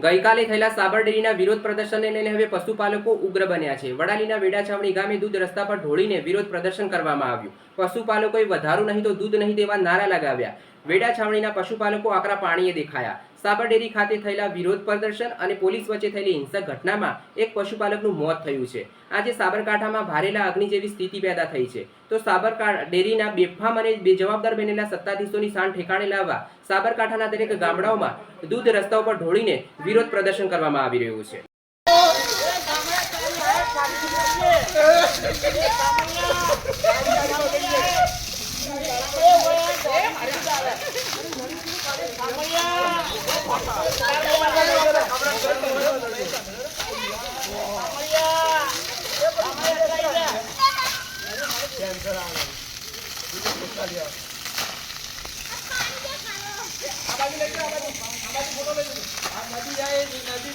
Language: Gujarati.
ગઈકાલે થયેલા સાબર ડેરીના વિરોધ પ્રદર્શનને લઈને હવે પશુપાલકો ઉગ્ર બન્યા છે। વડાલીના વેડાછાવણી ગામે દૂધ રસ્તા પર ઢોળીને વિરોધ પ્રદર્શન કરવામાં આવ્યું। પશુપાલકોએ વધારું નહીં તો દૂધ નહીં તેવા નારા લગાવ્યા। વેડાછાવણીના પશુપાલકો આકરા પાણીએ દેખાયા। સાબર ડેરી ખાતે થયેલા વિરોધ પ્રદર્શન અને પોલીસ વચ્ચે થયેલી હિંસક ઘટનામાં એક પશુપાલકનું મોત થયું છે। આજે સાબરકાંઠામાં ભારેલા અગ્નિ જેવી સ્થિતિ પેદા થઈ છે। તો સાબરકાંઠા ડેરીના બેફામ અને બેજવાબદાર બનેલા સત્તાધીશોની શાન ઠેકાણે લાવવા સાબરકાંઠાના દરેક ગામડાઓમાં દૂધ રસ્તા ઉપર ઢોળીને વિરોધ પ્રદર્શન કરવામાં આવી રહ્યું છે। નદી